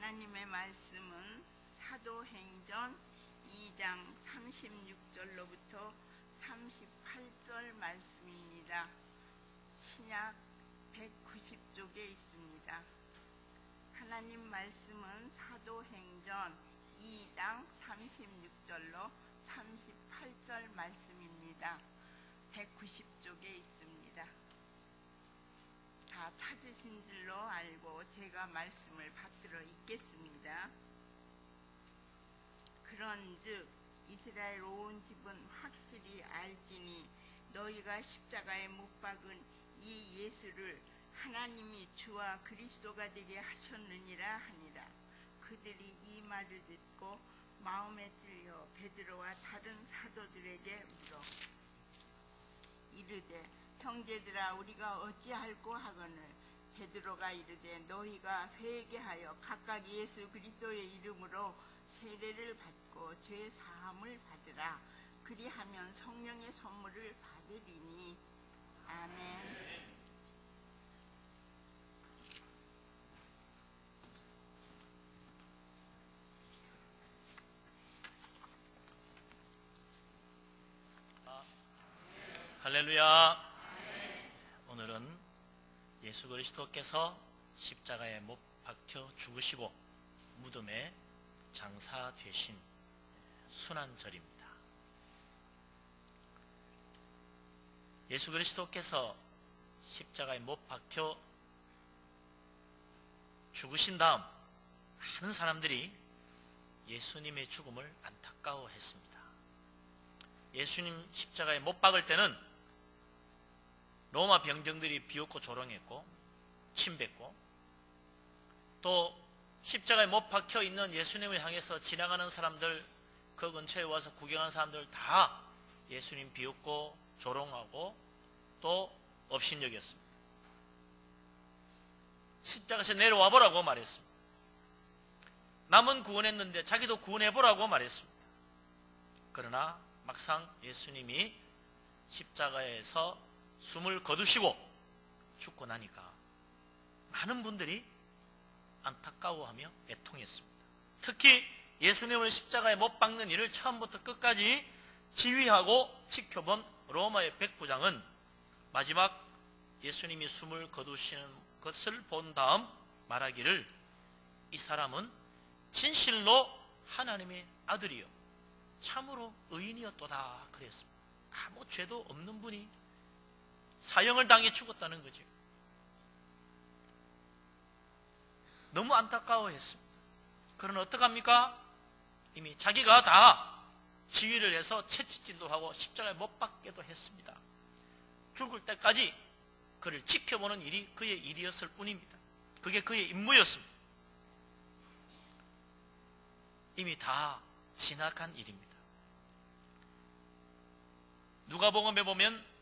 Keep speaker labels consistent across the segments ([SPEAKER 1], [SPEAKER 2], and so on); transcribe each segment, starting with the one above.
[SPEAKER 1] 하나님의 말씀은 사도행전 2장 36절로부터 38절 말씀입니다. 신약 190쪽에 있습니다. 하나님 말씀은 사도행전 2장 36절로 38절 말씀입니다. 190쪽에 있습니다. 다 찾으신 줄로 알고 제가 말씀을 받들어 읽겠습니다. 그런즉 이스라엘 온 집은 확실히 알지니 너희가 십자가에 못 박은 이 예수를 하나님이 주와 그리스도가 되게 하셨느니라 하니라. 그들이 이 말을 듣고 마음에 찔려 베드로와 다른 사도들에게 물어 이르되 형제들아 우리가 어찌할꼬 하거늘 베드로가 이르되 너희가 회개하여 각각 예수 그리스도의 이름으로 세례를 받고 죄 사함을 받으라. 그리하면 성령의 선물을 받으리니. 아멘.
[SPEAKER 2] 할렐루야. 오늘은 예수 그리스도께서 십자가에 못 박혀 죽으시고 무덤에 장사되신 순환절입니다. 예수 그리스도께서 십자가에 못 박혀 죽으신 다음 많은 사람들이 예수님의 죽음을 안타까워했습니다. 예수님 십자가에 못 박을 때는 로마 병정들이 비웃고 조롱했고 침뱉고 또 십자가에 못 박혀 있는 예수님을 향해서 지나가는 사람들, 그 근처에 와서 구경하는 사람들 다 예수님 비웃고 조롱하고 또 업신여겼습니다. 십자가에서 내려와 보라고 말했습니다. 남은 구원했는데 자기도 구원해보라고 말했습니다. 그러나 막상 예수님이 십자가에서 숨을 거두시고 죽고 나니까 많은 분들이 안타까워하며 애통했습니다. 특히 예수님을 십자가에 못 박는 일을 처음부터 끝까지 지휘하고 지켜본 로마의 백부장은 마지막 예수님이 숨을 거두시는 것을 본 다음 말하기를 이 사람은 진실로 하나님의 아들이요 참으로 의인이었도다 그랬습니다. 아무 죄도 없는 분이 사형을 당해 죽었다는 거죠. 너무 안타까워했습니다. 그러나 어떡합니까? 이미 자기가 다 지휘를 해서 채찍질도 하고 십자가에 못 박게도 했습니다. 죽을 때까지 그를 지켜보는 일이 그의 일이었을 뿐입니다. 그게 그의 임무였습니다. 이미 다 지나간 일입니다. 누가복음에 보면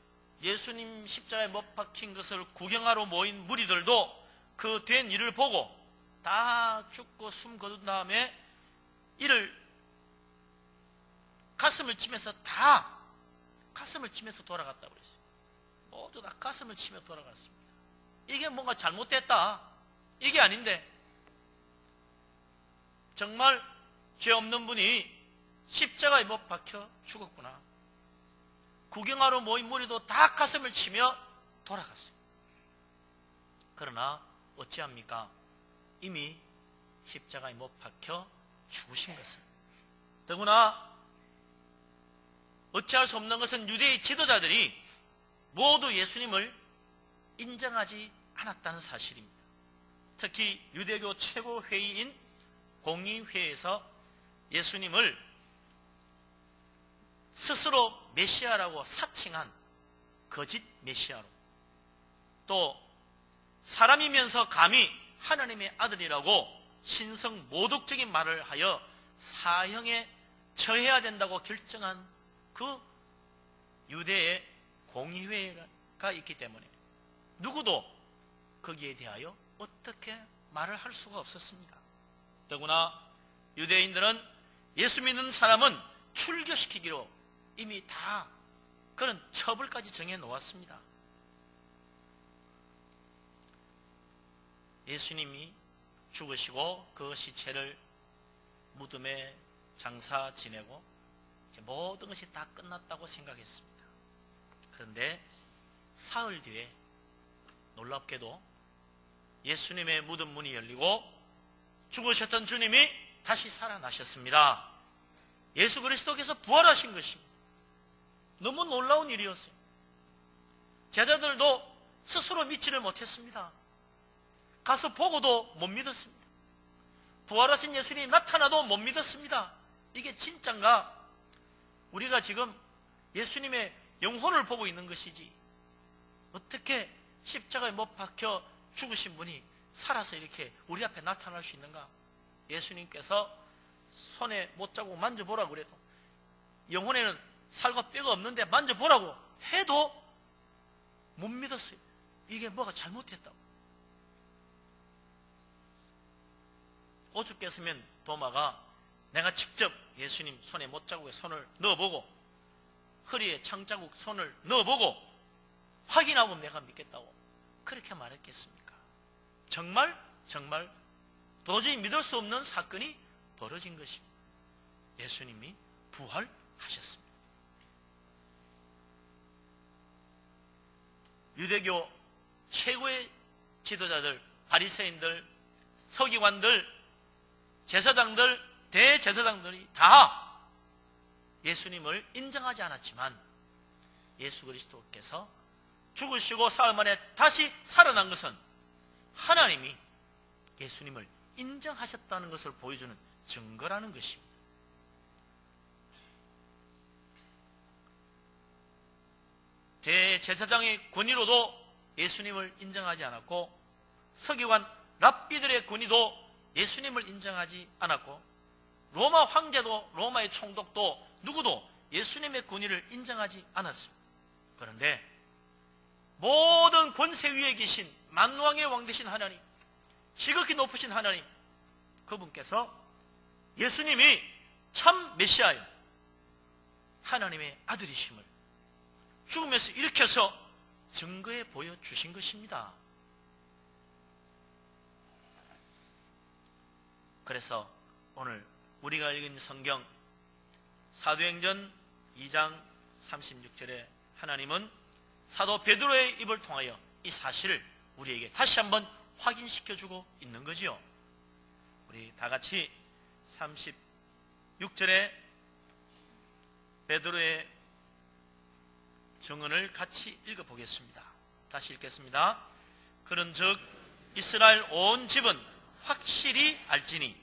[SPEAKER 2] 예수님 십자가에 못 박힌 것을 구경하러 모인 무리들도 그 된 일을 보고 다 죽고 숨 거둔 다음에 이를 가슴을 치면서 다 가슴을 치면서 돌아갔다고 그랬어요. 모두 다 가슴을 치며 돌아갔습니다. 이게 뭔가 잘못됐다. 이게 아닌데 정말 죄 없는 분이 십자가에 못 박혀 죽었구나. 구경하러 모인 무리도 다 가슴을 치며 돌아갔어요. 그러나 어찌합니까? 이미 십자가에 못 박혀 죽으신 것을. 더구나 어찌할 수 없는 것은 유대의 지도자들이 모두 예수님을 인정하지 않았다는 사실입니다. 특히 유대교 최고회의인 공의회에서 예수님을 스스로 메시아라고 사칭한 거짓 메시아로, 또 사람이면서 감히 하나님의 아들이라고 신성 모독적인 말을 하여 사형에 처해야 된다고 결정한 그 유대의 공의회가 있기 때문에 누구도 거기에 대하여 어떻게 말을 할 수가 없었습니다. 더구나 유대인들은 예수 믿는 사람은 출교시키기로 이미 다 그런 처벌까지 정해 놓았습니다. 예수님이 죽으시고 그 시체를 무덤에 장사 지내고 이제 모든 것이 다 끝났다고 생각했습니다. 그런데 사흘 뒤에 놀랍게도 예수님의 무덤 문이 열리고 죽으셨던 주님이 다시 살아나셨습니다. 예수 그리스도께서 부활하신 것입니다. 너무 놀라운 일이었어요. 제자들도 스스로 믿지를 못했습니다. 가서 보고도 못 믿었습니다. 부활하신 예수님이 나타나도 못 믿었습니다. 이게 진짠가? 우리가 지금 예수님의 영혼을 보고 있는 것이지 어떻게 십자가에 못 박혀 죽으신 분이 살아서 이렇게 우리 앞에 나타날 수 있는가? 예수님께서 손에 못자국 만져보라고 그래도, 영혼에는 살과 뼈가 없는데 만져보라고 해도 못 믿었어요. 이게 뭐가 잘못했다고. 오죽했으면 도마가 내가 직접 예수님 손에 못자국에 손을 넣어보고 허리에 창자국 손을 넣어보고 확인하고 내가 믿겠다고 그렇게 말했겠습니까? 정말 도저히 믿을 수 없는 사건이 벌어진 것입니다. 예수님이 부활하셨습니다. 유대교 최고의 지도자들, 바리새인들, 서기관들, 제사장들, 대제사장들이 다 예수님을 인정하지 않았지만 예수 그리스도께서 죽으시고 사흘 만에 다시 살아난 것은 하나님이 예수님을 인정하셨다는 것을 보여주는 증거라는 것입니다. 대제사장의 권위로도 예수님을 인정하지 않았고 서기관 랍비들의 권위도 예수님을 인정하지 않았고 로마 황제도, 로마의 총독도 누구도 예수님의 권위를 인정하지 않았습니다. 그런데 모든 권세 위에 계신 만왕의 왕 되신 하나님, 지극히 높으신 하나님, 그분께서 예수님이 참 메시아요, 하나님의 아들이심을 죽음에서 일으켜서 증거해 보여주신 것입니다. 그래서 오늘 우리가 읽은 성경 사도행전 2장 36절에 하나님은 사도 베드로의 입을 통하여 이 사실을 우리에게 다시 한번 확인시켜주고 있는 거지요. 우리 다 같이 36절에 베드로의 증언을 같이 읽어보겠습니다. 다시 읽겠습니다. 그런즉 이스라엘 온 집은 확실히 알지니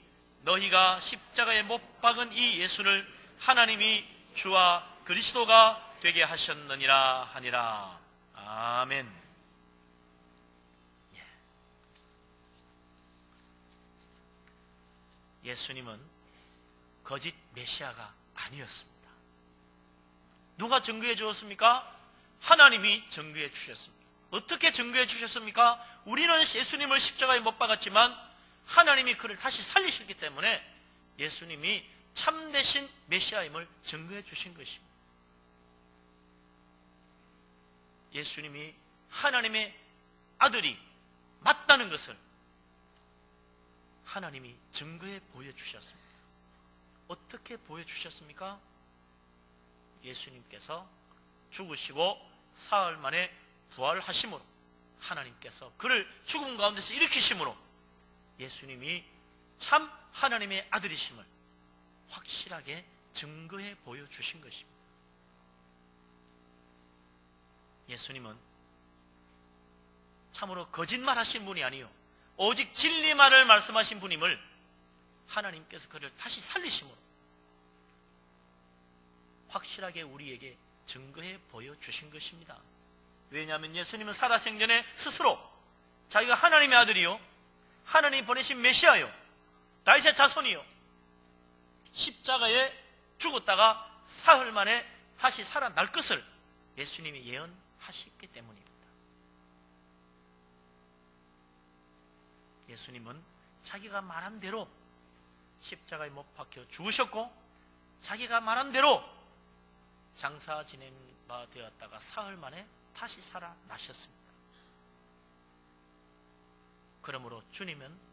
[SPEAKER 2] 너희가 십자가에 못 박은 이 예수를 하나님이 주와 그리스도가 되게 하셨느니라 하니라. 아멘. 예수님은 거짓 메시아가 아니었습니다. 누가 증거해 주었습니까? 하나님이 증거해 주셨습니다. 어떻게 증거해 주셨습니까? 우리는 예수님을 십자가에 못 박았지만 하나님이 그를 다시 살리셨기 때문에 예수님이 참되신 메시아임을 증거해 주신 것입니다. 예수님이 하나님의 아들이 맞다는 것을 하나님이 증거해 보여주셨습니다. 어떻게 보여주셨습니까? 예수님께서 죽으시고 사흘 만에 부활하심으로, 하나님께서 그를 죽음 가운데서 일으키심으로 예수님이 참 하나님의 아들이심을 확실하게 증거해 보여주신 것입니다. 예수님은 참으로 거짓말하신 분이 아니요 오직 진리만을 말씀하신 분임을 하나님께서 그를 다시 살리심으로 확실하게 우리에게 증거해 보여주신 것입니다. 왜냐하면 예수님은 살아생전에 스스로 자기가 하나님의 아들이요 하나님이 보내신 메시아요 다윗의 자손이요 십자가에 죽었다가 사흘 만에 다시 살아날 것을 예수님이 예언하셨기 때문입니다. 예수님은 자기가 말한 대로 십자가에 못 박혀 죽으셨고 자기가 말한 대로 장사 지낸 바 되었다가 사흘 만에 다시 살아나셨습니다. 그러므로 주님은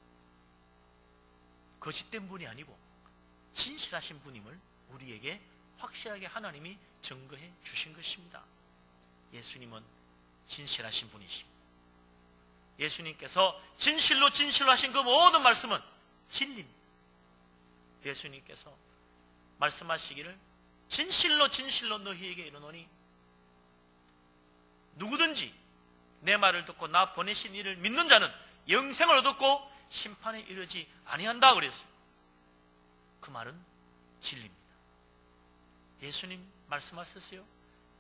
[SPEAKER 2] 거짓된 분이 아니고 진실하신 분임을 우리에게 확실하게 하나님이 증거해 주신 것입니다. 예수님은 진실하신 분이십니다. 예수님께서 진실로 하신 그 모든 말씀은 진리입니다. 예수님께서 말씀하시기를 진실로 너희에게 이르노니 누구든지 내 말을 듣고 나 보내신 이를 믿는 자는 영생을 얻었고 심판에 이르지 아니한다 그랬어요. 그 말은 진리입니다. 예수님 말씀하셨어요.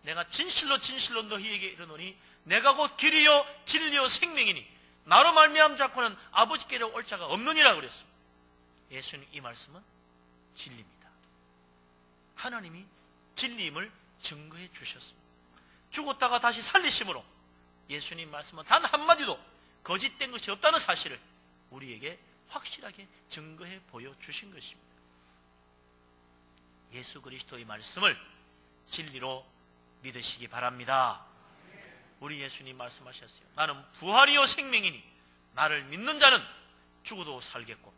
[SPEAKER 2] 내가 진실로 너희에게 이르노니 내가 곧 길이요 진리요 생명이니 나로 말미암지 않고는 아버지께로 올 자가 없느니라 그랬어요. 예수님 이 말씀은 진리입니다. 하나님이 진리임을 증거해 주셨습니다. 죽었다가 다시 살리심으로 예수님 말씀은 단 한마디도 거짓된 것이 없다는 사실을 우리에게 확실하게 증거해 보여주신 것입니다. 예수 그리스도의 말씀을 진리로 믿으시기 바랍니다. 우리 예수님 말씀하셨어요. 나는 부활이요 생명이니 나를 믿는 자는 죽어도 살겠고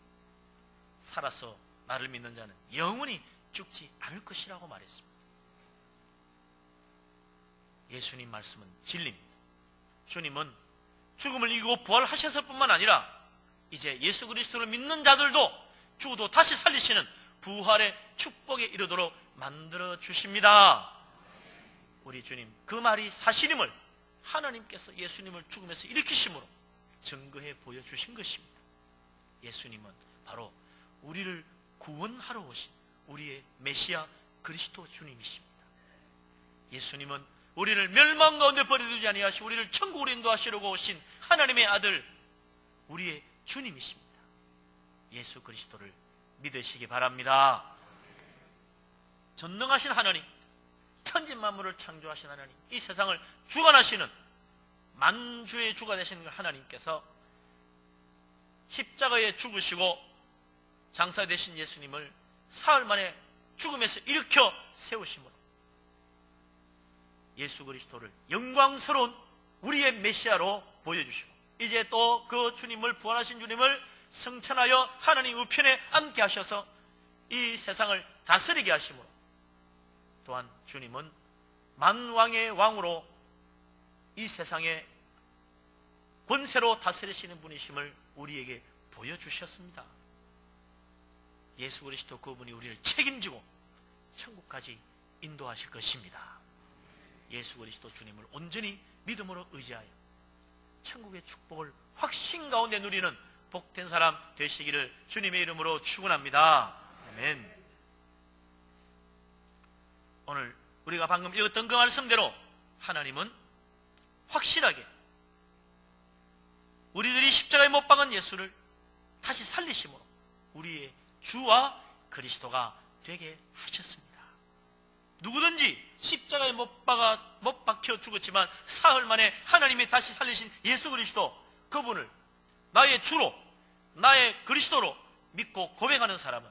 [SPEAKER 2] 살아서 나를 믿는 자는 영원히 죽지 않을 것이라고 말했습니다. 예수님 말씀은 진리입니다. 주님은 죽음을 이기고 부활하셨을 뿐만 아니라 이제 예수 그리스도를 믿는 자들도 죽어도 다시 살리시는 부활의 축복에 이르도록 만들어 주십니다. 우리 주님 그 말이 사실임을 하나님께서 예수님을 죽음에서 일으키심으로 증거해 보여주신 것입니다. 예수님은 바로 우리를 구원하러 오신 우리의 메시아 그리스도 주님이십니다. 예수님은 우리를 멸망 가운데 버려두지 아니하시고 우리를 천국으로 인도하시려고 오신 하나님의 아들 우리의 주님이십니다. 예수 그리스도를 믿으시기 바랍니다. 전능하신 하나님, 천지만물을 창조하신 하나님, 이 세상을 주관하시는 만주의 주가 되시는 하나님께서 십자가에 죽으시고 장사되신 예수님을 사흘 만에 죽음에서 일으켜 세우심으로 예수 그리스도를 영광스러운 우리의 메시아로 보여주시고 이제 또 그 주님을 부활하신 주님을 성천하여 하나님 우편에 앉게 하셔서 이 세상을 다스리게 하심으로 또한 주님은 만왕의 왕으로 이 세상에 권세로 다스리시는 분이심을 우리에게 보여주셨습니다. 예수 그리스도 그분이 우리를 책임지고 천국까지 인도하실 것입니다. 예수 그리스도 주님을 온전히 믿음으로 의지하여 천국의 축복을 확신 가운데 누리는 복된 사람 되시기를 주님의 이름으로 축원합니다. 아멘. 오늘 우리가 방금 읽었던 그 말씀대로 하나님은 확실하게 우리들이 십자가에 못 박은 예수를 다시 살리심으로 우리의 주와 그리스도가 되게 하셨습니다. 누구든지 십자가에 못 박혀 죽었지만 사흘 만에 하나님이 다시 살리신 예수 그리스도 그분을 나의 주로 나의 그리스도로 믿고 고백하는 사람은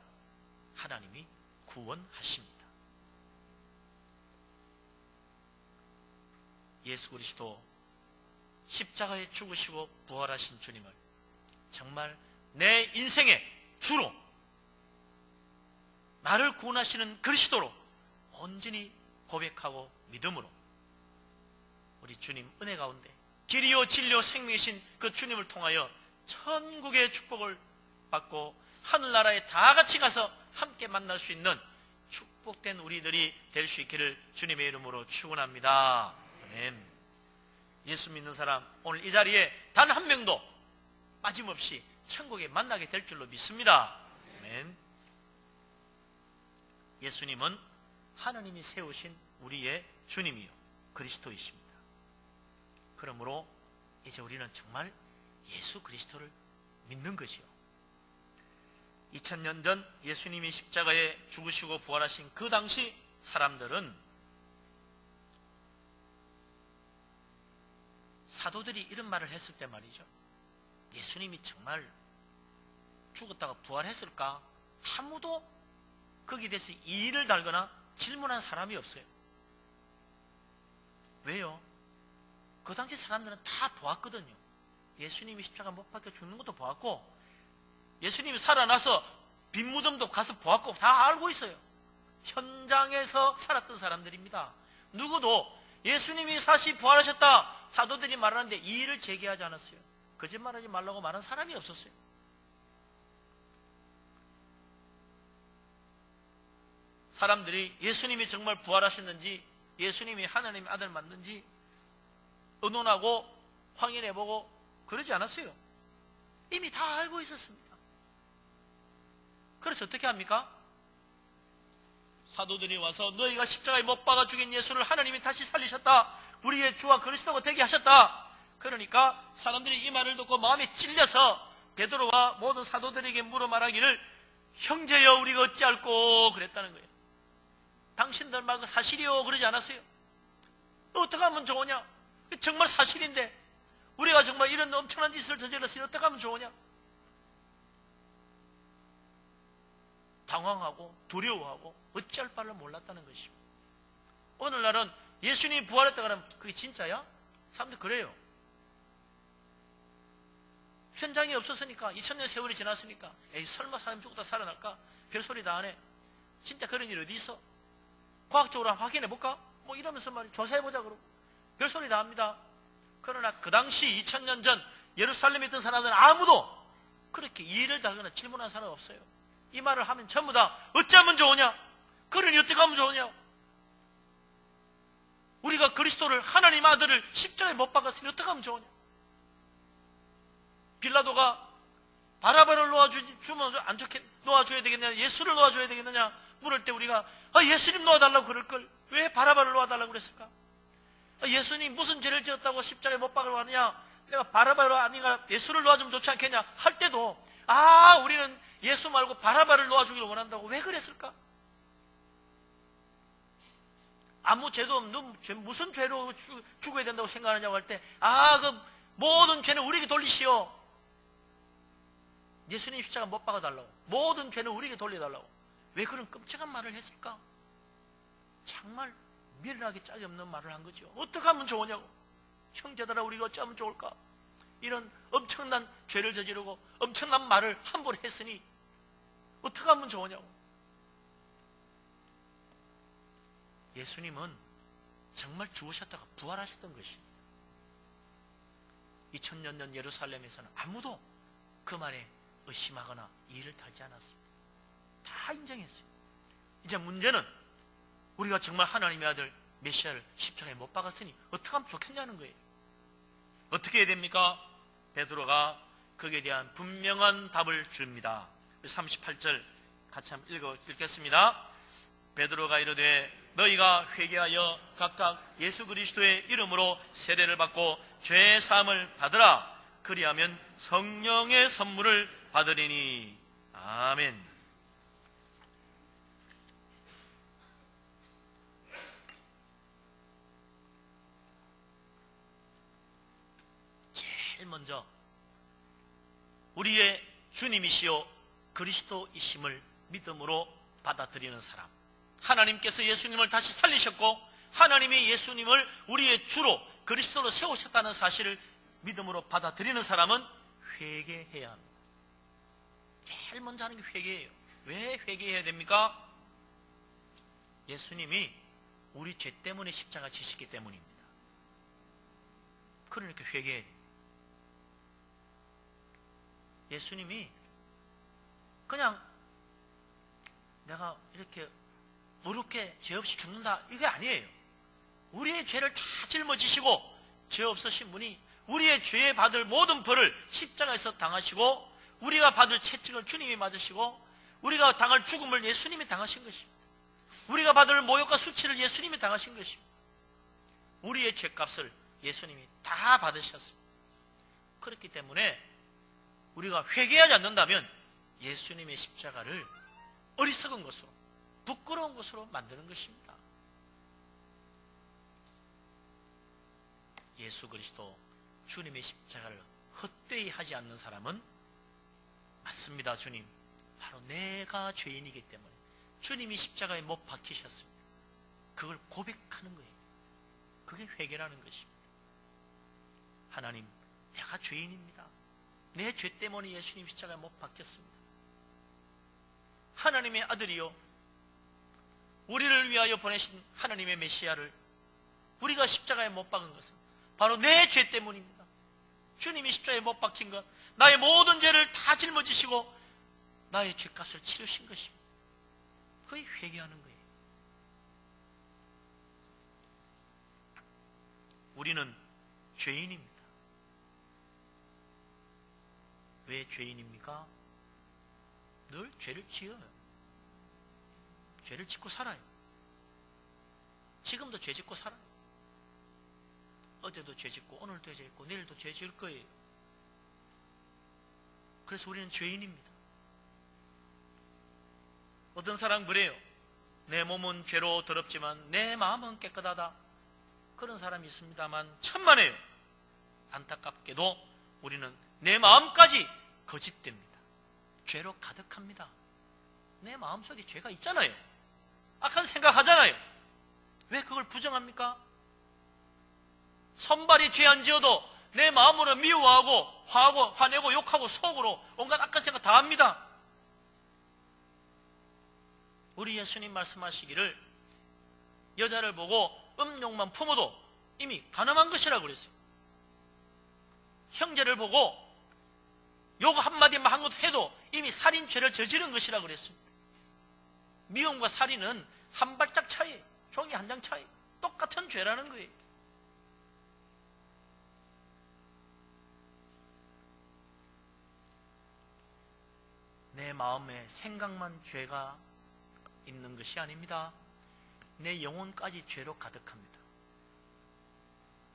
[SPEAKER 2] 하나님이 구원하십니다. 예수 그리스도 십자가에 죽으시고 부활하신 주님을 정말 내 인생의 주로 나를 구원하시는 그리스도로 온전히 고백하고 믿음으로 우리 주님 은혜 가운데 길이요 진리요 생명이신 그 주님을 통하여 천국의 축복을 받고 하늘나라에 다 같이 가서 함께 만날 수 있는 축복된 우리들이 될 수 있기를 주님의 이름으로 축원합니다. 아멘. 예수 믿는 사람 오늘 이 자리에 단 한 명도 빠짐없이 천국에 만나게 될 줄로 믿습니다. 아멘. 예수님은 하나님이 세우신 우리의 주님이요 그리스도이십니다. 그러므로 이제 우리는 정말 예수 그리스도를 믿는 것이요 2000년 전 예수님이 십자가에 죽으시고 부활하신 그 당시 사람들은 사도들이 이런 말을 했을 때 말이죠. 예수님이 정말 죽었다가 부활했을까? 아무도 거기에 대해서 이의를 달거나 질문한 사람이 없어요. 왜요? 그 당시 사람들은 다 보았거든요. 예수님이 십자가 못 박혀 죽는 것도 보았고 예수님이 살아나서 빈 무덤도 가서 보았고 다 알고 있어요. 현장에서 살았던 사람들입니다. 누구도 예수님이 다시 부활하셨다 사도들이 말하는데 이의를 제기하지 않았어요. 거짓말하지 말라고 말한 사람이 없었어요. 사람들이 예수님이 정말 부활하셨는지 예수님이 하나님의 아들 맞는지 의논하고 확인해보고 그러지 않았어요. 이미 다 알고 있었습니다. 그래서 어떻게 합니까? 사도들이 와서 너희가 십자가에 못 박아 죽인 예수를 하나님이 다시 살리셨다. 우리의 주와 그리스도가 되게 하셨다. 그러니까 사람들이 이 말을 듣고 마음에 찔려서 베드로와 모든 사도들에게 물어 말하기를 형제여 우리가 어찌할꼬 그랬다는 거예요. 당신들 말 사실이요 그러지 않았어요. 어떻게 하면 좋으냐? 정말 사실인데 우리가 정말 이런 엄청난 짓을 저질렀으니 어떻게 하면 좋으냐? 당황하고 두려워하고 어찌할 바를 몰랐다는 것입니다. 오늘날은 예수님이 부활했다 그러면 그게 진짜야? 사람들 그래요. 현장이 없었으니까 2000년 세월이 지났으니까 에이 설마 사람 죽었다 살아날까? 별소리 다 안 해. 진짜 그런 일 어디 있어? 과학적으로 한번 확인해볼까? 뭐 이러면서 말이 조사해보자 그러고 별소리 다 합니다. 그러나 그 당시 2000년 전 예루살렘에 있던 사람들은 아무도 그렇게 이해를 달거나 질문한 사람 없어요. 이 말을 하면 전부 다 어쩌면 좋으냐? 그러니 어떻게 하면 좋으냐? 우리가 그리스도를 하나님 아들을 십자가에 못 박았으니 어떻게 하면 좋으냐? 빌라도가 바라바를 놓아주면 안 좋겠, 놓아줘야 되겠느냐? 예수를 놓아줘야 되겠느냐? 물을 때 우리가 예수님 놓아달라고 그럴걸 왜 바라바를 놓아달라고 그랬을까? 예수님 무슨 죄를 지었다고 십자가에 못 박으러 하느냐? 내가 바라바를 아니가 예수를 놓아주면 좋지 않겠냐? 할 때도 우리는 예수 말고 바라바를 놓아주기를 원한다고 왜 그랬을까? 아무 죄도 없는 무슨 죄로 죽어야 된다고 생각하느냐고 할 때 그 모든 죄는 우리에게 돌리시오. 예수님 십자가 못 박아달라고 모든 죄는 우리에게 돌려달라고 왜 그런 끔찍한 말을 했을까? 정말 미련하게 짝이 없는 말을 한 거죠. 어떻게 하면 좋으냐고. 형제들아 우리가 어쩌면 좋을까? 이런 엄청난 죄를 저지르고 엄청난 말을 함부로 했으니 어떻게 하면 좋으냐고. 예수님은 정말 죽으셨다가 부활하셨던 것입니다. 2000년 전 예루살렘에서는 아무도 그 말에 의심하거나 이의를 달지 않았습니다. 다 인정했어요. 이제 문제는 우리가 정말 하나님의 아들 메시아를 십자가에 못 박았으니 어떻게 하면 좋겠냐는 거예요. 어떻게 해야 됩니까? 베드로가 거기에 대한 분명한 답을 줍니다. 38절 같이 한번 읽겠습니다. 베드로가 이르되 너희가 회개하여 각각 예수 그리스도의 이름으로 세례를 받고 죄 사함을 받으라. 그리하면 성령의 선물을 받으리니. 아멘. 제일 먼저 우리의 주님이시요 그리스도이심을 믿음으로 받아들이는 사람, 하나님께서 예수님을 다시 살리셨고 하나님이 예수님을 우리의 주로 그리스도로 세우셨다는 사실을 믿음으로 받아들이는 사람은 회개해야 합니다. 제일 먼저 하는 게 회개예요. 왜 회개해야 됩니까? 예수님이 우리 죄 때문에 십자가 지셨기 때문입니다. 그러니까 회개해야 돼요. 예수님이 그냥 내가 이렇게 어렵게 죄 없이 죽는다 이게 아니에요. 우리의 죄를 다 짊어지시고 죄 없으신 분이 우리의 죄에 받을 모든 벌을 십자가에서 당하시고 우리가 받을 채찍을 주님이 맞으시고 우리가 당할 죽음을 예수님이 당하신 것입니다. 우리가 받을 모욕과 수치를 예수님이 당하신 것입니다. 우리의 죄값을 예수님이 다 받으셨습니다. 그렇기 때문에 우리가 회개하지 않는다면 예수님의 십자가를 어리석은 것으로 부끄러운 것으로 만드는 것입니다. 예수 그리스도 주님의 십자가를 헛되이 하지 않는 사람은 맞습니다. 주님, 바로 내가 죄인이기 때문에 주님이 십자가에 못 박히셨습니다. 그걸 고백하는 거예요. 그게 회개라는 것입니다. 하나님, 내가 죄인입니다. 내 죄 때문에 예수님 십자가에 못 박혔습니다. 하나님의 아들이요 우리를 위하여 보내신 하나님의 메시아를 우리가 십자가에 못 박은 것은 바로 내 죄 때문입니다. 주님이 십자가에 못 박힌 것, 나의 모든 죄를 다 짊어지시고 나의 죄값을 치르신 것입니다. 그게 회개하는 거예요. 우리는 죄인입니다. 왜 죄인입니까? 늘 죄를 지어요. 죄를 짓고 살아요. 지금도 죄 짓고 살아요. 어제도 죄 짓고 오늘도 죄 짓고 내일도 죄 지을 거예요. 그래서 우리는 죄인입니다. 어떤 사람 그래요. 내 몸은 죄로 더럽지만 내 마음은 깨끗하다. 그런 사람이 있습니다만 천만에요. 안타깝게도 우리는 내 마음까지 거짓됩니다. 죄로 가득합니다. 내 마음속에 죄가 있잖아요. 악한 생각하잖아요. 왜 그걸 부정합니까? 선발이 죄 안 지어도 내 마음으로 미워하고 화내고 욕하고 속으로 온갖 악한 생각 다 합니다. 우리 예수님 말씀하시기를 여자를 보고 음욕만 품어도 이미 가늠한 것이라고 그랬어요. 형제를 보고 욕 한마디만 한 것 해도 이미 살인죄를 저지른 것이라고 그랬습니다. 미움과 살인은 한 발짝 차이, 종이 한 장 차이, 똑같은 죄라는 거예요. 내 마음에 생각만 죄가 있는 것이 아닙니다. 내 영혼까지 죄로 가득합니다.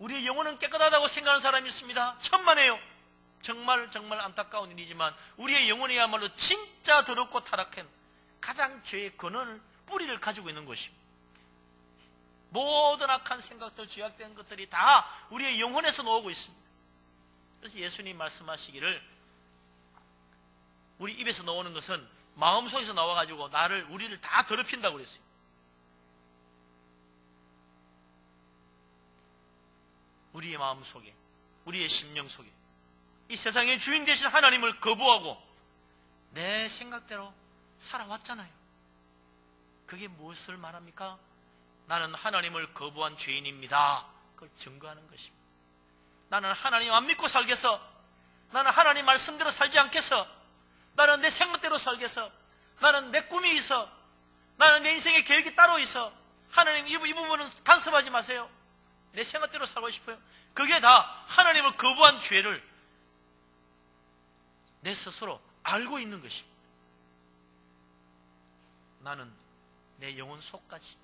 [SPEAKER 2] 우리의 영혼은 깨끗하다고 생각하는 사람이 있습니다. 천만에요. 정말 안타까운 일이지만 우리의 영혼이야말로 진짜 더럽고 타락한 가장 죄의 근원을 뿌리를 가지고 있는 것입니다. 모든 악한 생각들, 죄악된 것들이 다 우리의 영혼에서 나오고 있습니다. 그래서 예수님 말씀하시기를 우리 입에서 나오는 것은 마음속에서 나와가지고 우리를 다 더럽힌다고 그랬어요. 우리의 마음속에, 우리의 심령 속에 이 세상의 주인 되신 하나님을 거부하고 내 생각대로 살아왔잖아요. 그게 무엇을 말합니까? 나는 하나님을 거부한 죄인입니다. 그걸 증거하는 것입니다. 나는 하나님 안 믿고 살겠어. 나는 하나님 말씀대로 살지 않겠어. 나는 내 생각대로 살겠어. 나는 내 꿈이 있어. 나는 내 인생의 계획이 따로 있어. 하나님 이 부분은 간섭하지 마세요. 내 생각대로 살고 싶어요. 그게 다 하나님을 거부한 죄를 내 스스로 알고 있는 것입니다. 나는 내 영혼 속까지,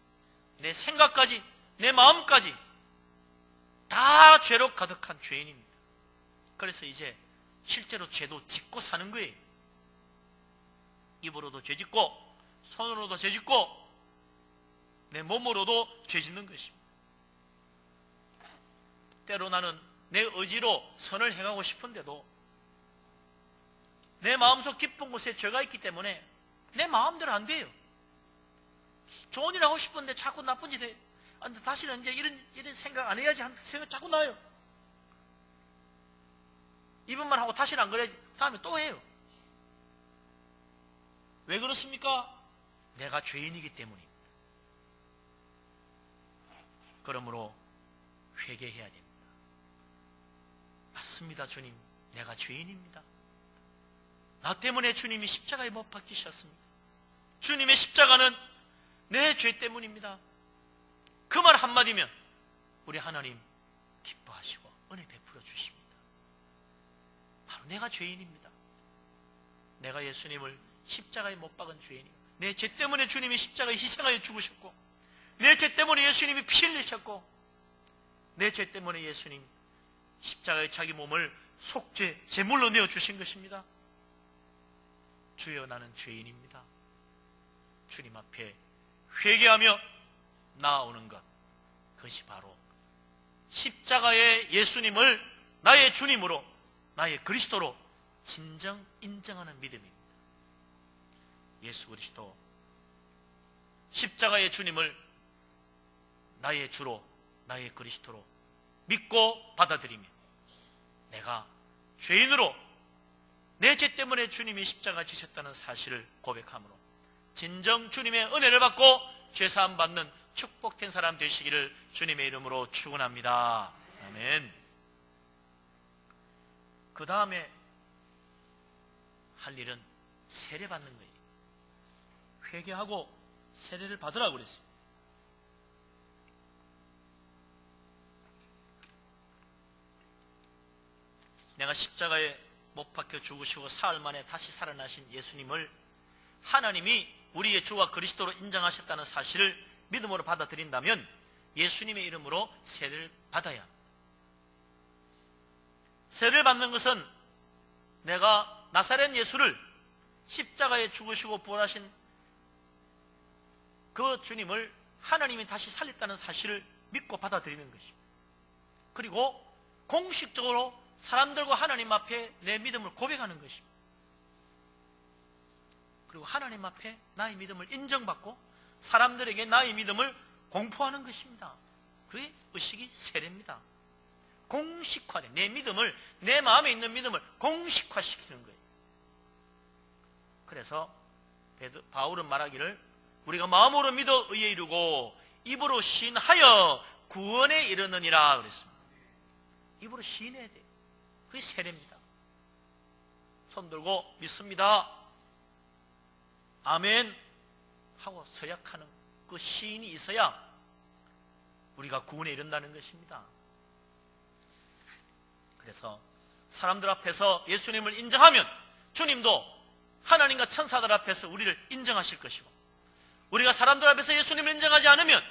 [SPEAKER 2] 내 생각까지, 내 마음까지 다 죄로 가득한 죄인입니다. 그래서 이제 실제로 죄도 짓고 사는 거예요. 입으로도 죄 짓고 손으로도 죄 짓고 내 몸으로도 죄 짓는 것입니다. 때로 나는 내 의지로 선을 행하고 싶은데도 내 마음속 깊은 곳에 죄가 있기 때문에 내 마음대로 안 돼요. 좋은 일 하고 싶은데 자꾸 나쁜 짓 해. 다시는 이제 이런 생각 안 해야지 하는 생각 자꾸 나요. 이번만 하고 다시는 안 그래야지. 다음에 또 해요. 왜 그렇습니까? 내가 죄인이기 때문입니다. 그러므로 회개해야 됩니다. 맞습니다, 주님. 내가 죄인입니다. 나 때문에 주님이 십자가에 못 박히셨습니다. 주님의 십자가는 내 죄 때문입니다. 그 말 한마디면 우리 하나님 기뻐하시고 은혜 베풀어 주십니다. 바로 내가 죄인입니다. 내가 예수님을 십자가에 못 박은 죄인이요. 내 죄 때문에 주님이 십자가에 희생하여 죽으셨고, 내 죄 때문에 예수님이 피 흘리셨고, 내 죄 때문에 예수님 십자가에 자기 몸을 속죄, 제물로 내어주신 것입니다. 주여, 나는 죄인입니다. 주님 앞에 회개하며 나아오는 것, 그것이 바로 십자가의 예수님을 나의 주님으로, 나의 그리스도로 진정 인정하는 믿음입니다. 예수 그리스도 십자가의 주님을 나의 주로, 나의 그리스도로 믿고 받아들이며 내가 죄인으로 내 죄 때문에 주님이 십자가 지셨다는 사실을 고백함으로 진정 주님의 은혜를 받고 죄사함 받는 축복된 사람 되시기를 주님의 이름으로 축원합니다. 아멘. 그 다음에 할 일은 세례 받는 거예요. 회개하고 세례를 받으라고 그랬어요. 내가 십자가에 못 박혀 죽으시고 사흘 만에 다시 살아나신 예수님을 하나님이 우리의 주와 그리스도로 인정하셨다는 사실을 믿음으로 받아들인다면 예수님의 이름으로 세례를 받아야 합니다. 세례를 받는 것은 내가 나사렛 예수를 십자가에 죽으시고 부활하신 그 주님을 하나님이 다시 살렸다는 사실을 믿고 받아들이는 것입니다. 그리고 공식적으로 사람들과 하나님 앞에 내 믿음을 고백하는 것입니다. 그리고 하나님 앞에 나의 믿음을 인정받고 사람들에게 나의 믿음을 공포하는 것입니다. 그게 의식이 세례입니다. 공식화된 내 믿음을, 내 마음에 있는 믿음을 공식화시키는 거예요. 그래서 바울은 말하기를 우리가 마음으로 믿어 의에 이르고 입으로 시인하여 구원에 이르느니라 그랬습니다. 입으로 시인해야 돼요. 그게 세례입니다. 손 들고 믿습니다. 아멘 하고 서약하는 그 시인이 있어야 우리가 구원에 이른다는 것입니다. 그래서 사람들 앞에서 예수님을 인정하면 주님도 하나님과 천사들 앞에서 우리를 인정하실 것이고, 우리가 사람들 앞에서 예수님을 인정하지 않으면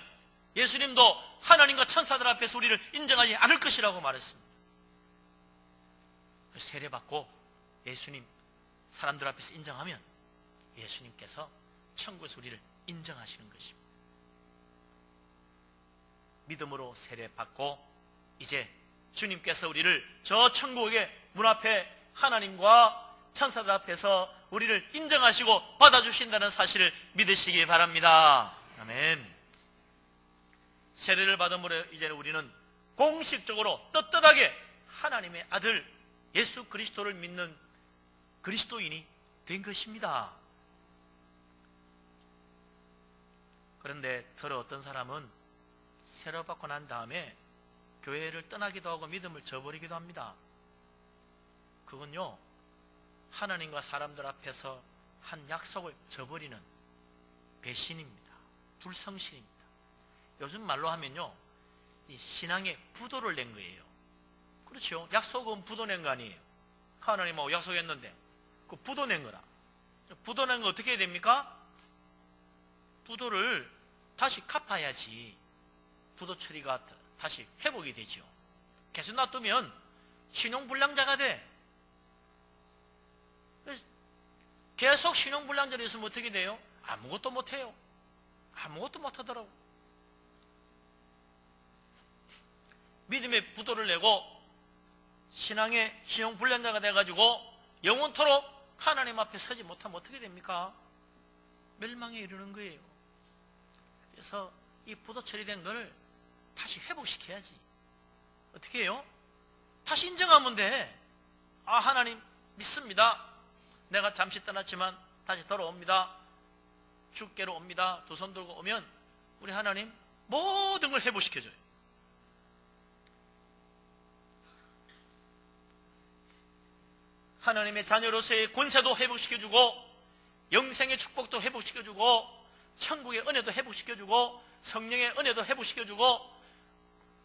[SPEAKER 2] 예수님도 하나님과 천사들 앞에서 우리를 인정하지 않을 것이라고 말했습니다. 세례받고 예수님 사람들 앞에서 인정하면 예수님께서 천국에서 우리를 인정하시는 것입니다. 믿음으로 세례받고 이제 주님께서 우리를 저 천국의 문 앞에 하나님과 천사들 앞에서 우리를 인정하시고 받아주신다는 사실을 믿으시기 바랍니다. 아멘. 세례를 받음으로 이제 우리는 공식적으로 떳떳하게 하나님의 아들 예수 그리스도를 믿는 그리스도인이 된 것입니다. 그런데 더러 어떤 사람은 세례받고 난 다음에 교회를 떠나기도 하고 믿음을 저버리기도 합니다. 그건요, 하나님과 사람들 앞에서 한 약속을 저버리는 배신입니다. 불성실입니다. 요즘 말로 하면요, 이 신앙에 부도를 낸 거예요. 그렇죠. 약속은 부도 낸 거 아니에요. 하나님하고 약속했는데 그 부도 낸 거라. 부도 낸 거 어떻게 해야 됩니까? 부도를 다시 갚아야지 부도 처리가 다시 회복이 되죠. 계속 놔두면 신용불량자가 돼. 계속 신용불량자로 있으면 어떻게 돼요? 아무것도 못해요. 아무것도 못하더라고. 믿음의 부도를 내고 신앙의 신용불량자가 돼가지고 영원토록 하나님 앞에 서지 못하면 어떻게 됩니까? 멸망에 이르는 거예요. 그래서 이 부도 처리된 걸 다시 회복시켜야지. 어떻게 해요? 다시 인정하면 돼. 아, 하나님 믿습니다. 내가 잠시 떠났지만 다시 돌아옵니다. 주께로 옵니다. 두 손 들고 오면 우리 하나님 모든 걸 회복시켜줘요. 하나님의 자녀로서의 권세도 회복시켜주고 영생의 축복도 회복시켜주고 천국의 은혜도 회복시켜주고 성령의 은혜도 회복시켜주고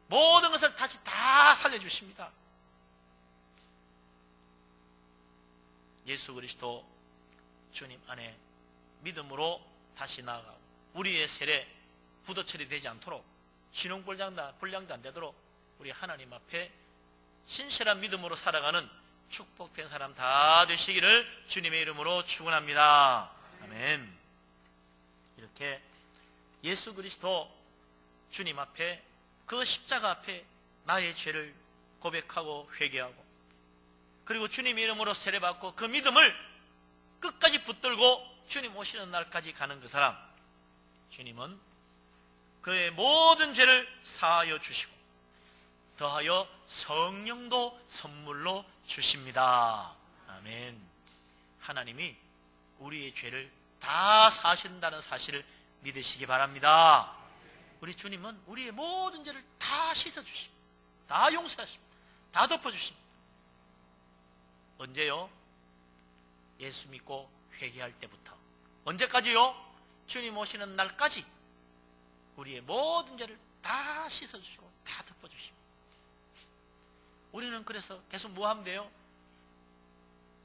[SPEAKER 2] 모든 것을 다시 다 살려주십니다. 예수 그리스도 주님 안에 믿음으로 다시 나아가고 우리의 세례 부도 처리되지 않도록 신용불량도 안 되도록 우리 하나님 앞에 신실한 믿음으로 살아가는 축복된 사람 다 되시기를 주님의 이름으로 축원합니다. 아멘. 이렇게 예수 그리스도 주님 앞에 그 십자가 앞에 나의 죄를 고백하고 회개하고 그리고 주님의 이름으로 세례받고 그 믿음을 끝까지 붙들고 주님 오시는 날까지 가는 그 사람, 주님은 그의 모든 죄를 사하여 주시고 더하여 성령도 선물로 주십니다. 아멘. 하나님이 우리의 죄를 다 사신다는 사실을 믿으시기 바랍니다. 우리 주님은 우리의 모든 죄를 다 씻어주십니다. 다 용서하십니다. 다 덮어주십니다. 언제요? 예수 믿고 회개할 때부터. 언제까지요? 주님 오시는 날까지 우리의 모든 죄를 다 씻어주시고 다 덮어주십니다. 우리는 그래서 계속 뭐 하면 돼요?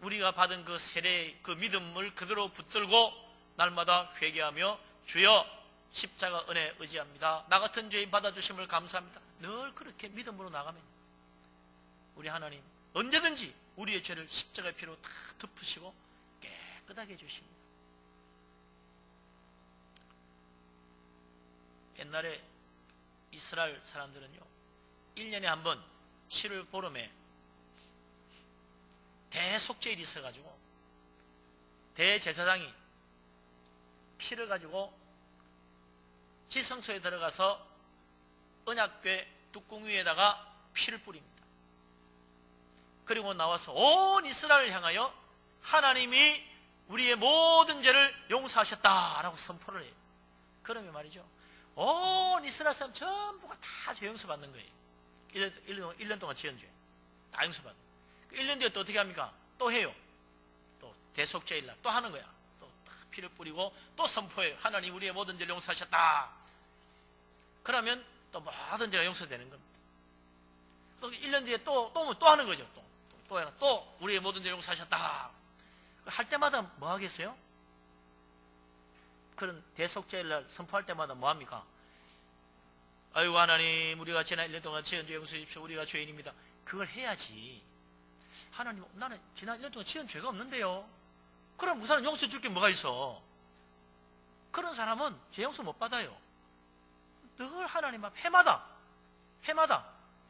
[SPEAKER 2] 우리가 받은 그 세례의 그 믿음을 그대로 붙들고 날마다 회개하며 주여 십자가 은혜 의지합니다. 나 같은 죄인 받아주심을 감사합니다. 늘 그렇게 믿음으로 나가면 우리 하나님 언제든지 우리의 죄를 십자가의 피로 다 덮으시고 깨끗하게 해주십니다. 옛날에 이스라엘 사람들은요 1년에 한 번 7월 보름에 대속죄일이 있어가지고 대제사장이 피를 가지고 지성소에 들어가서 언약궤 뚜껑 위에다가 피를 뿌립니다. 그리고 나와서 온 이스라엘을 향하여 하나님이 우리의 모든 죄를 용서하셨다라고 선포를 해요. 그러면 말이죠, 온 이스라엘 사람 전부가 다 죄 용서받는 거예요. 1년 동안 지은 죄 다 용서받는 거예요. 1년 뒤에 또 어떻게 합니까? 또 해요. 또 대속죄일날 또 하는 거야. 또 피를 뿌리고 또 선포해요. 하나님 우리의 모든 죄를 용서하셨다. 그러면 또 모든 죄가 용서되는 겁니다. 또 1년 뒤에 또 하는 거죠. 또 우리의 모든 죄를 용서하셨다. 할 때마다 뭐 하겠어요? 그런 대속죄일날 선포할 때마다 뭐 합니까? 아이고 하나님 우리가 지난 1년 동안 지은 죄 용서해 주십시오. 우리가 죄인입니다. 그걸 해야지. 하나님 나는 지난 1년 동안 지은 죄가 없는데요. 그럼 그 사람 용서해 줄 게 뭐가 있어? 그런 사람은 죄 용서 못 받아요. 늘 하나님 앞 해마다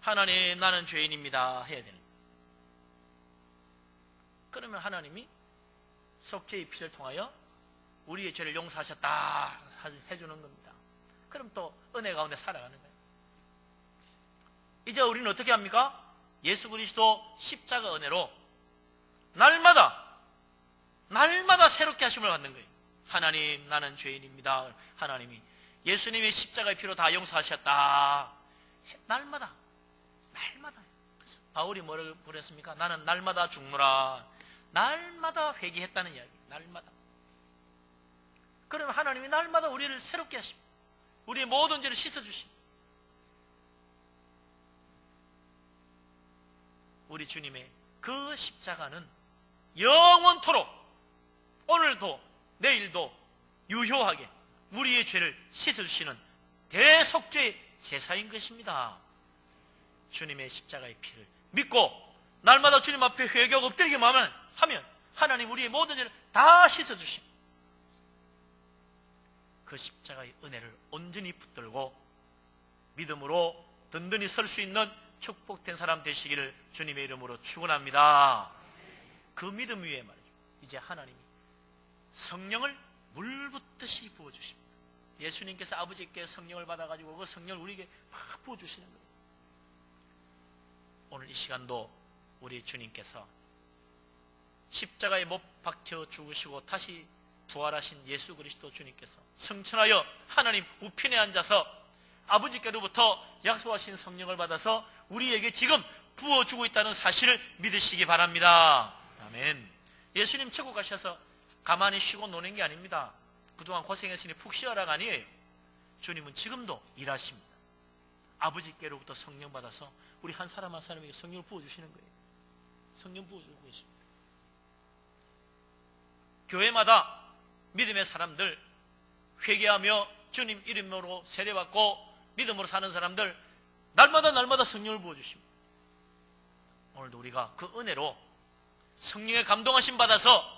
[SPEAKER 2] 하나님 나는 죄인입니다 해야 되는 거예요. 그러면 하나님이 속죄의 피를 통하여 우리의 죄를 용서하셨다 해주는 겁니다. 그럼 또 은혜 가운데 살아가는 거예요. 이제 우리는 어떻게 합니까? 예수 그리스도 십자가 은혜로 날마다 새롭게 하심을 받는 거예요. 하나님 나는 죄인입니다. 하나님이 예수님의 십자가의 피로 다 용서하셨다. 날마다. 그래서 바울이 뭐를 그랬습니까? 나는 날마다 죽노라. 날마다 회개했다는 이야기. 날마다. 그러면 하나님이 날마다 우리를 새롭게 하십니다. 우리의 모든 죄를 씻어주십니다. 우리 주님의 그 십자가는 영원토록 오늘도 내일도 유효하게 우리의 죄를 씻어주시는 대속죄의 제사인 것입니다. 주님의 십자가의 피를 믿고 날마다 주님 앞에 회개하고 엎드리기만 하면 하나님 우리의 모든 죄를 다 씻어주십니다. 그 십자가의 은혜를 온전히 붙들고 믿음으로 든든히 설 수 있는 축복된 사람 되시기를 주님의 이름으로 축원합니다. 그 믿음 위에 말이죠. 이제 하나님이 성령을 물 붓듯이 부어주십니다. 예수님께서 아버지께 성령을 받아가지고 그 성령을 우리에게 막 부어주시는 거예요. 오늘 이 시간도 우리 주님께서 십자가에 못 박혀 죽으시고 다시 부활하신 예수 그리스도 주님께서 성천하여 하나님 우편에 앉아서 아버지께로부터 약속하신 성령을 받아서 우리에게 지금 부어주고 있다는 사실을 믿으시기 바랍니다. 아멘. 예수님 천국 가셔서 가만히 쉬고 노는 게 아닙니다. 그동안 고생했으니 푹 쉬어라가 아니에요. 주님은 지금도 일하십니다. 아버지께로부터 성령 받아서 우리 한 사람 한 사람에게 성령을 부어주시는 거예요. 성령 부어주고 계십니다. 교회마다 믿음의 사람들 회개하며 주님 이름으로 세례받고 믿음으로 사는 사람들 날마다 성령을 부어주십니다. 오늘도 우리가 그 은혜로 성령의 감동하심 받아서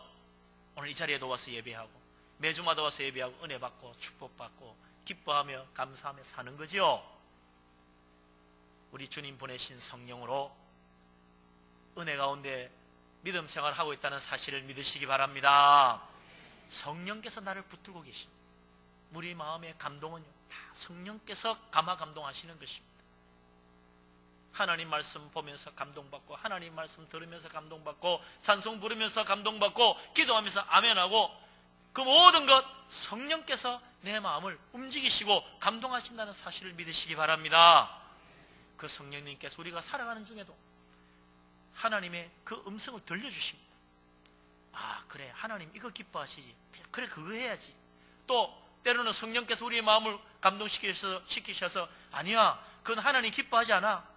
[SPEAKER 2] 오늘 이 자리에도 와서 예배하고 매주마다 와서 예배하고 은혜 받고 축복받고 기뻐하며 감사하며 사는 거지요. 우리 주님 보내신 성령으로 은혜 가운데 믿음 생활하고 있다는 사실을 믿으시기 바랍니다. 성령께서 나를 붙들고 계십니다. 우리 마음의 감동은요, 다 성령께서 감화 감동하시는 것입니다. 하나님 말씀 보면서 감동받고, 하나님 말씀 들으면서 감동받고, 찬송 부르면서 감동받고, 기도하면서 아멘하고, 그 모든 것 성령께서 내 마음을 움직이시고 감동하신다는 사실을 믿으시기 바랍니다. 그 성령님께서 우리가 살아가는 중에도 하나님의 그 음성을 들려주십니다. 아, 그래, 하나님 이거 기뻐하시지. 그래, 그거 해야지. 또 때로는 성령께서 우리의 마음을 감동시키셔서 아니야, 그건 하나님 기뻐하지 않아.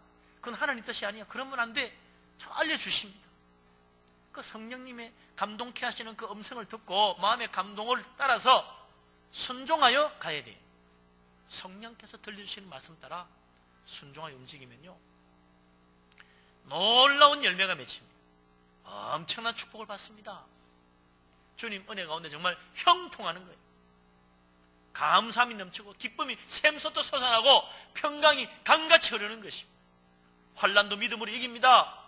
[SPEAKER 2] 그건 하나님 뜻이 아니야. 그러면 안 돼. 저 알려주십니다. 그 성령님의 감동케 하시는 그 음성을 듣고 마음의 감동을 따라서 순종하여 가야 돼요. 성령께서 들려주시는 말씀 따라 순종하여 움직이면요, 놀라운 열매가 맺힙니다. 엄청난 축복을 받습니다. 주님 은혜 가운데 정말 형통하는 거예요. 감사함이 넘치고 기쁨이 샘솟도 솟아나고 평강이 강같이 흐르는 것입니다. 환난도 믿음으로 이깁니다.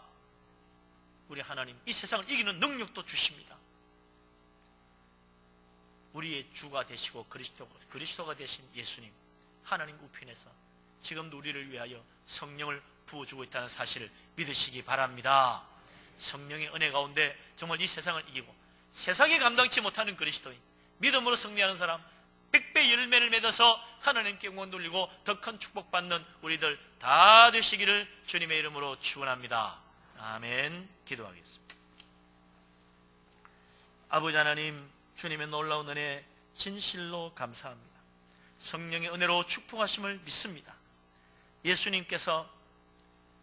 [SPEAKER 2] 우리 하나님 이 세상을 이기는 능력도 주십니다. 우리의 주가 되시고 그리스도가 되신 예수님, 하나님 우편에서 지금도 우리를 위하여 성령을 부어주고 있다는 사실을 믿으시기 바랍니다. 성령의 은혜 가운데 정말 이 세상을 이기고 세상이 감당치 못하는 그리스도인, 믿음으로 승리하는 사람, 100배 열매를 맺어서 하나님께 영광 돌리고 더 큰 축복받는 우리들 다 되시기를 주님의 이름으로 축원합니다. 아멘. 기도하겠습니다. 아버지 하나님, 주님의 놀라운 은혜 진실로 감사합니다. 성령의 은혜로 축복하심을 믿습니다. 예수님께서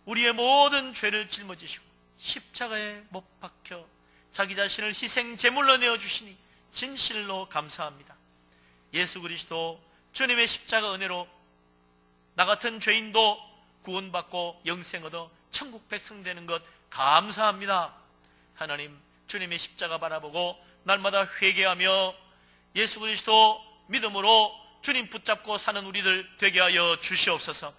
[SPEAKER 2] 우리의 모든 죄를 짊어지시고 십자가에 못 박혀 자기 자신을 희생 제물로 내어주시니 진실로 감사합니다. 예수 그리스도 주님의 십자가 은혜로 나 같은 죄인도 구원받고 영생 얻어 천국 백성 되는 것 감사합니다. 하나님, 주님의 십자가 바라보고 날마다 회개하며 예수 그리스도 믿음으로 주님 붙잡고 사는 우리들 되게 하여 주시옵소서.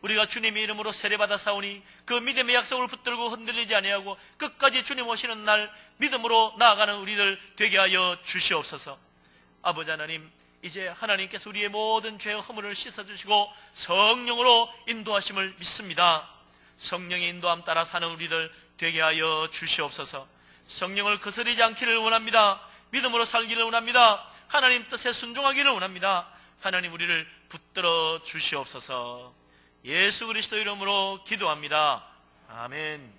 [SPEAKER 2] 우리가 주님의 이름으로 세례받아 사오니 그 믿음의 약속을 붙들고 흔들리지 아니하고 끝까지 주님 오시는 날 믿음으로 나아가는 우리들 되게 하여 주시옵소서. 아버지 하나님, 이제 하나님께서 우리의 모든 죄와 허물을 씻어주시고 성령으로 인도하심을 믿습니다. 성령의 인도함 따라 사는 우리들 되게 하여 주시옵소서. 성령을 거스르지 않기를 원합니다. 믿음으로 살기를 원합니다. 하나님 뜻에 순종하기를 원합니다. 하나님, 우리를 붙들어 주시옵소서. 예수 그리스도 이름으로 기도합니다. 아멘.